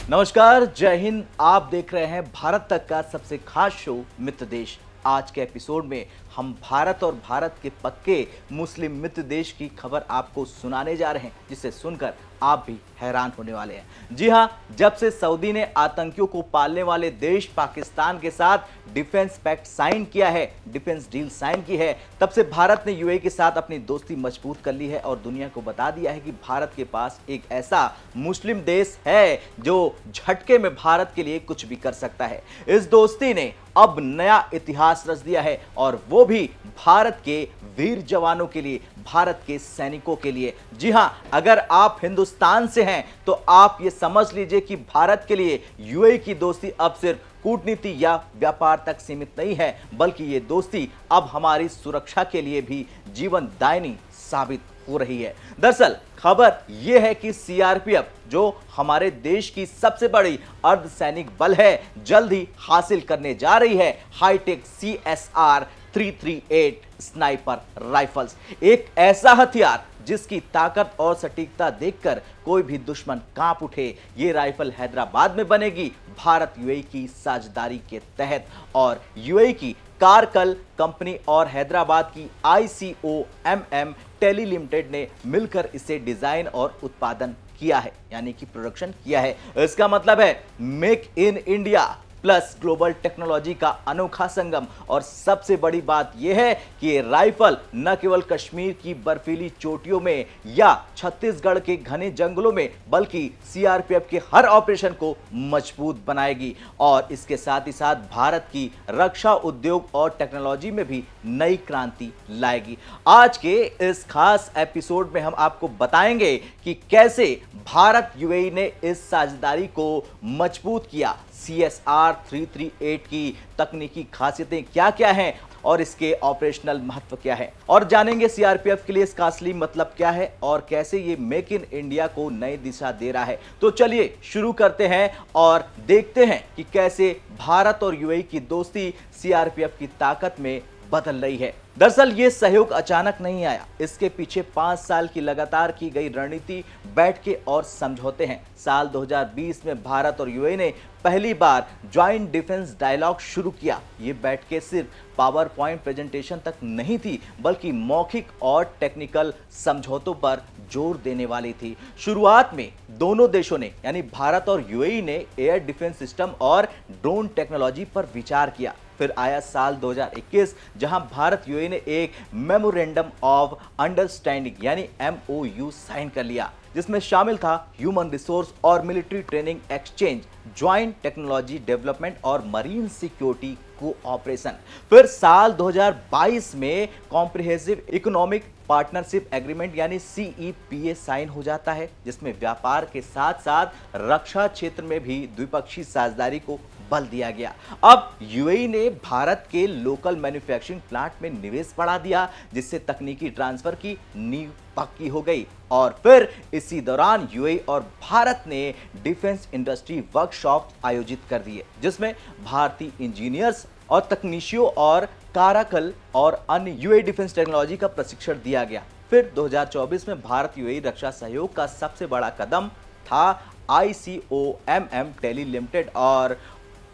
नमस्कार, जय हिंद। आप देख रहे हैं भारत तक का सबसे खास शो मित्र देश। आज के एपिसोड में हम भारत और भारत के पक्के मुस्लिम मित्र देश की खबर आपको सुनाने जा रहे हैं, जिसे सुनकर आप भी हैरान होने वाले हैं। जी हां, जब से सऊदी ने आतंकियों को पालने वाले देश पाकिस्तान के साथ डिफेंस पैक्ट साइन किया है, डिफेंस डील साइन की है, तब से भारत ने यूएई के साथ अपनी दोस्ती मजबूत कर ली है और दुनिया को बता दिया है कि भारत के पास एक ऐसा मुस्लिम देश है जो झटके में भारत के लिए कुछ भी कर सकता है। इस दोस्ती ने अब नया इतिहास रच दिया है और वो भी भारत के वीर जवानों के लिए, भारत के सैनिकों के लिए। जी हां, अगर आप हिंदुस्तान से हैं तो आप ये समझ लीजिए कि भारत के लिए यूएई की दोस्ती अब सिर्फ कूटनीति या व्यापार तक सीमित नहीं है, बल्कि ये दोस्ती अब हमारी सुरक्षा के लिए भी जीवनदायिनी साबित हो रही है। दरअसल खबर यह है कि सीआरपीएफ, जो हमारे देश की सबसे बड़ी अर्धसैनिक बल है, जल्द ही हासिल करने जा रही है हाईटेक CSR 338 स्नाइपर राइफल्स। एक ऐसा हथियार जिसकी ताकत और सटीकता देखकर कोई भी दुश्मन कांप उठे। ये राइफल हैदराबाद में बनेगी भारत यूएई की साझेदारी के तहत, और यूएई की कारकल कंपनी और हैदराबाद की ICOMM टेली लिमिटेड ने मिलकर इसे डिजाइन और उत्पादन किया है, यानी कि प्रोडक्शन किया है। इसका मतलब है make in India plus global technology का अनोखा संगम। और सबसे बड़ी बात यह है कि ये राइफल न केवल कश्मीर की बर्फीली चोटियों में या छत्तीसगढ़ के घने जंगलों में, बल्कि सीआरपीएफ के हर ऑपरेशन को मजबूत बनाएगी और इसके साथ ही साथ भारत की रक्षा उद्योग और टेक्नोलॉजी में भी नई क्रांति लाएगी। आज के इस खास एपिसोड में हम आपको बताएंगे कि कैसे भारत यूएई ने इस साझेदारी को मजबूत किया, CSR 338 की तकनीकी खासियतें क्या क्या हैं और इसके ऑपरेशनल महत्व क्या है, और जानेंगे सीआरपीएफ के लिए इसका असली मतलब क्या है और कैसे ये मेक इन इंडिया को नई दिशा दे रहा है। तो चलिए शुरू करते हैं और देखते हैं कि कैसे भारत और यूएई की दोस्ती सीआरपीएफ की ताकत में बदल रही है। दरअसल ये सहयोग अचानक नहीं आया, इसके पीछे 5 साल की लगातार की गई रणनीति, बैठकें और समझौते हैं। साल 2020 में भारत और यूएई ने पहली बार ज्वाइंट डिफेंस डायलॉग शुरू किया। ये बैठकें सिर्फ पावर पॉइंट प्रेजेंटेशन तक नहीं थी, बल्कि मौखिक और टेक्निकल समझौतों पर जोर देने वाली थी। शुरुआत में दोनों देशों ने, यानी भारत और यूएई ने, एयर डिफेंस सिस्टम और ड्रोन टेक्नोलॉजी पर विचार किया। फिर आया साल 2021, जहां भारत यूएई ने एक मेमोरेंडम ऑफ अंडरस्टैंडिंग यानी MOU साइन कर लिया, जिसमें शामिल था ह्यूमन रिसोर्स और military training exchange, joint technology development और मरीन सिक्योरिटी कोऑपरेशन। फिर साल 2022 में कॉम्प्रिहेंसिव इकोनॉमिक पार्टनरशिप एग्रीमेंट यानी CEPA साइन हो जाता है, जिसमें व्यापार के साथ साथ रक्षा क्षेत्र में भी द्विपक्षीय साझेदारी को बल दिया गया। अब यूएई ने भारत के लोकल मैन्युफैक्चरिंग प्लांट में निवेश बढ़ा दिया, जिससे तकनीकी ट्रांसफर की नींव पक्की हो गई। और फिर इसी दौरान यूएई और भारत ने डिफेंस इंडस्ट्री वर्कशॉप आयोजित कर दिए, जिसमें भारतीय इंजीनियर्स और तकनीशियों और काराकल और अन्य यूएई डिफेंस टेक्नोलॉजी का प्रशिक्षण दिया गया। फिर 2024 में भारत यूएई रक्षा सहयोग का सबसे बड़ा कदम था ICOMM टेली लिमिटेड और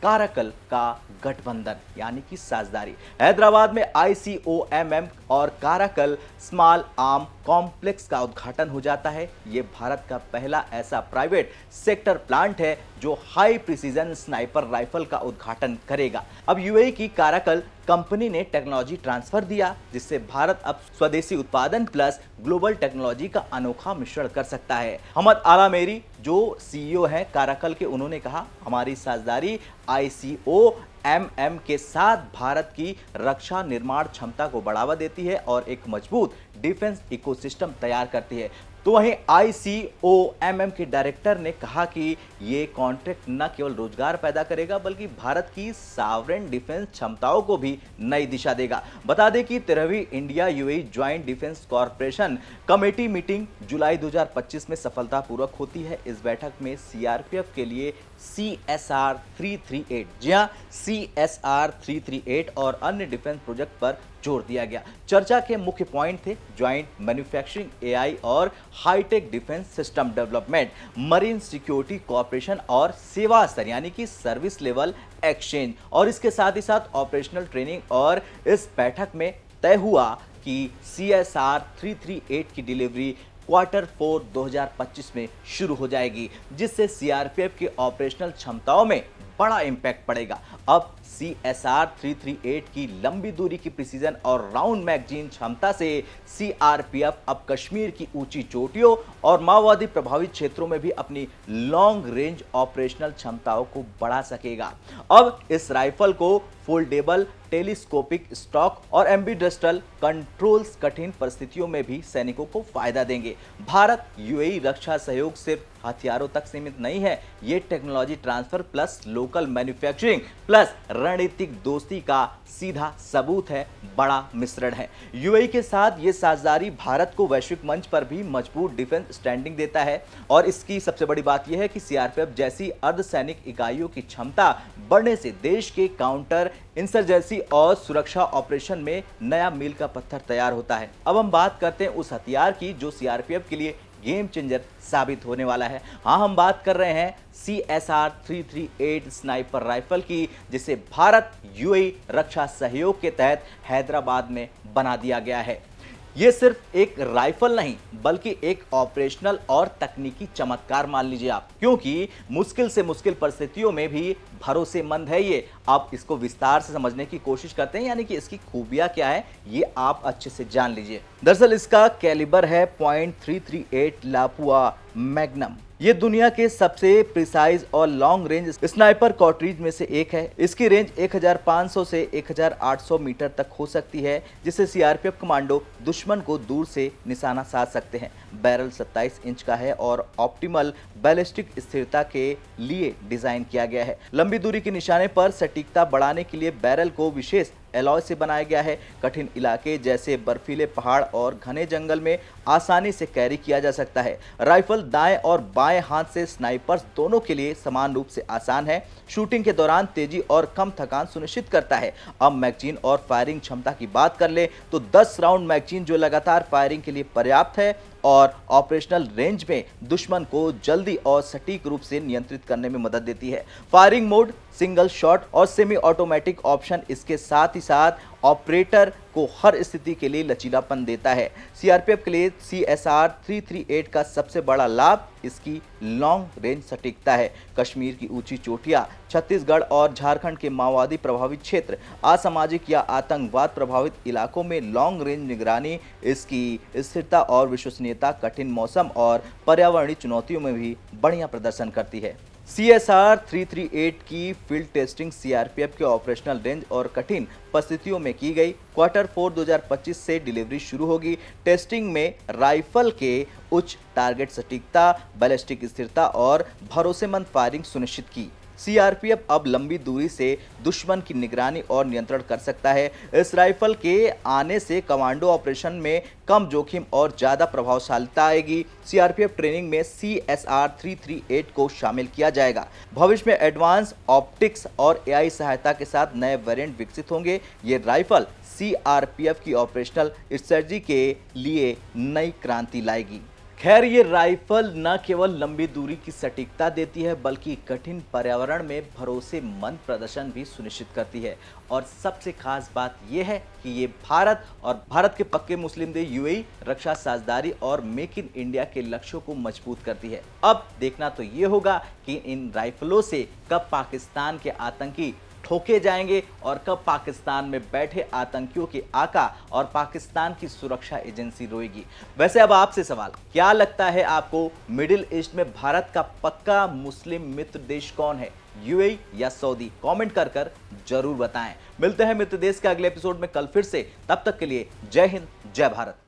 काराकल का गठबंधन, यानी कि साझेदारी। हैदराबाद में ICOMM और काराकल स्मॉल आर्म कॉम्प्लेक्स का उद्घाटन हो जाता है। यह भारत का पहला ऐसा प्राइवेट सेक्टर प्लांट है जो हाई प्रिसीजन स्नाइपर राइफल का उद्घाटन करेगा। अब यूएई की काराकल कंपनी ने टेक्नोलॉजी ट्रांसफर दिया, जिससे भारत अब स्वदेशी उत्पादन प्लस ग्लोबल टेक्नोलॉजी का अनोखा मिश्रण कर सकता है। अहमद आलामेरी, जो CEO हैं काराकल के, उन्होंने कहा, हमारी साझेदारी ICOMM के साथ भारत की रक्षा निर्माण क्षमता को बढ़ावा देती है और एक मजबूत डिफेंस इकोसिस्टम तैयार करती है। तो वहीं ICOMM के डायरेक्टर ने कहा कि ये कॉन्ट्रैक्ट न केवल रोजगार पैदा करेगा, बल्कि भारत की सॉवरेन डिफेंस क्षमताओं को भी नई दिशा देगा। बता दें कि 13वीं India UAE joint defence corporation committee meeting जुलाई 2025 में सफलतापूर्वक होती है। इस बैठक में सीआरपीएफ के लिए CSR 338। जी हाँ, CSR 338 और अन्य डिफेंस प्रोजेक्ट पर जोर दिया गया। चर्चा के मुख्य पॉइंट थे ज्वाइंट मैन्युफैक्चरिंग, AI और hitech defence system development, marine security corporation और सेवा स्तर यानी कि सर्विस लेवल एक्सचेंज, और इसके साथ ही साथ ऑपरेशनल ट्रेनिंग। और इस बैठक में तय हुआ कि CSR 338 की डिलीवरी Q4 2025 में शुरू हो जाएगी, जिससे CRPF की ऑपरेशनल क्षमताओं में बड़ा इंपैक्ट पड़ेगा। अब CSR 338 की लंबी दूरी की प्रिसीजन और राउंड मैगजीन क्षमता से CRPF अब कश्मीर की ऊंची चोटियों और माओवादी प्रभावित क्षेत्रों में भी अपनी लॉन्ग रेंज ऑपरेशनल क्षमताओं को बढ़ा सकेगा। अब इस राइफल को फोल्डेबल, टेलीस्कोपिक स्टॉक और एम्बीडेस्ट्रल कंट्रोल्स कठिन परिस्थितियों में भी सैनिकों को फायदा देंगे। भारत UAE रक्षा सहयोग सिर्फ हथियारों तक सीमित नहीं है, ये technology transfer plus local manufacturing plus रणनीतिक दोस्ती का सीधा सबूत है, बड़ा मिश्रण है। UAE के साथ ये साझेदारी भारत को वैश्विक मंच पर भी मजबूत डिफेंस स्टैंडिंग देता है। और इसकी सबसे बड़ी बात यह है कि CRPF जैसी अर्धसैनिक इकाइयों की क्षमता बढ़ने से देश के काउंटर इंसर्जेंसी और सुरक्षा ऑपरेशन में नया मील का पत्थर तैयार होता है। अब हम बात करते हैं उस हथियार की जो CRPF के लिए गेम चेंजर साबित होने वाला है। हाँ, हम बात कर रहे हैं CSR 338 स्नाइपर राइफल की, जिसे भारत UAE रक्षा सहयोग के तहत हैदराबाद में बना दिया गया है। ये सिर्फ एक राइफल नहीं बल्कि एक ऑपरेशनल और तकनीकी चमत्कार मान लीजिए आप, क्योंकि मुश्किल से मुश्किल परिस्थितियों में भी भरोसेमंद है ये। आप इसको विस्तार से समझने की कोशिश करते हैं, यानी कि इसकी खूबियां क्या है ये आप अच्छे से जान लीजिए। दरअसल इसका कैलिबर है .338 लापुआ मैग्नम। ये दुनिया के सबसे प्रिसाइज और लॉन्ग रेंज स्नाइपर कार्ट्रिज में से एक है। इसकी रेंज 1500 से 1800 मीटर तक हो सकती है, जिससे CRPF कमांडो दुश्मन को दूर से निशाना साध सकते हैं। बैरल 27 इंच का है और ऑप्टिमल बैलिस्टिक स्थिरता के लिए डिजाइन किया गया है। लंबी दूरी के निशाने पर सटीकता बढ़ाने के लिए बैरल को विशेष एलॉय से बनाया गया है। कठिन इलाके जैसे बर्फीले पहाड़ और घने जंगल में आसानी से कैरी किया जा सकता है। राइफल दाएं और बाएं हाथ से स्नाइपर्स दोनों के लिए समान रूप से आसान है। शूटिंग के दौरान तेजी और कम थकान सुनिश्चित करता है। अब मैगजीन और फायरिंग क्षमता की बात कर ले तो 10 राउंड मैगजीन जो लगातार फायरिंग के लिए पर्याप्त है और ऑपरेशनल रेंज में दुश्मन को जल्दी और सटीक रूप से नियंत्रित करने में मदद देती है। फायरिंग मोड, सिंगल शॉट और सेमी ऑटोमेटिक ऑप्शन इसके साथ ही साथ ऑपरेटर को हर स्थिति के लिए लचीलापन देता है। CRPF के लिए CSR 338 का सबसे बड़ा लाभ इसकी लॉन्ग रेंज सटीकता है। कश्मीर की ऊंची चोटियां, छत्तीसगढ़ और झारखंड के माओवादी प्रभावित क्षेत्र, असामाजिक या आतंकवाद प्रभावित इलाकों में लॉन्ग रेंज निगरानी, इसकी स्थिरता और विश्वसनीयता कठिन मौसम और पर्यावरणीय चुनौतियों में भी बढ़िया प्रदर्शन करती है। CSR 338 की फील्ड टेस्टिंग CRPF के ऑपरेशनल रेंज और कठिन परिस्थितियों में की गई। Q4 2025 से डिलीवरी शुरू होगी। टेस्टिंग में राइफल के उच्च टारगेट सटीकता, बैलिस्टिक स्थिरता और भरोसेमंद फायरिंग सुनिश्चित की। CRPF अब लंबी दूरी से दुश्मन की निगरानी और नियंत्रण कर सकता है। इस राइफल के आने से कमांडो ऑपरेशन में कम जोखिम और ज़्यादा प्रभावशीलता आएगी। CRPF ट्रेनिंग में CSR 338 को शामिल किया जाएगा। भविष्य में एडवांस ऑप्टिक्स और AI सहायता के साथ नए वेरिएंट विकसित होंगे। ये राइफल CRPF की ऑपरेशनल स्ट्रेटजी के लिए नई क्रांति लाएगी। खैर, ये राइफल न केवल लंबी दूरी की सटीकता देती है बल्कि कठिन पर्यावरण में भरोसेमंद प्रदर्शन भी सुनिश्चित करती है। और सबसे खास बात यह है कि ये भारत के पक्के मुस्लिम देश UAE रक्षा साझेदारी और मेक इन इंडिया के लक्ष्यों को मजबूत करती है। अब देखना तो ये होगा कि इन राइफलों से कब पाकिस्तान के आतंकी ठोके जाएंगे और कब पाकिस्तान में बैठे आतंकियों के आका और पाकिस्तान की सुरक्षा एजेंसी रोएगी। वैसे अब आपसे सवाल, क्या लगता है आपको मिडिल ईस्ट में भारत का पक्का मुस्लिम मित्र देश कौन है, UAE या सऊदी? कमेंट कर जरूर बताएं। मिलते हैं मित्र देश के अगले एपिसोड में कल फिर से। तब तक के लिए जय हिंद, जय भारत।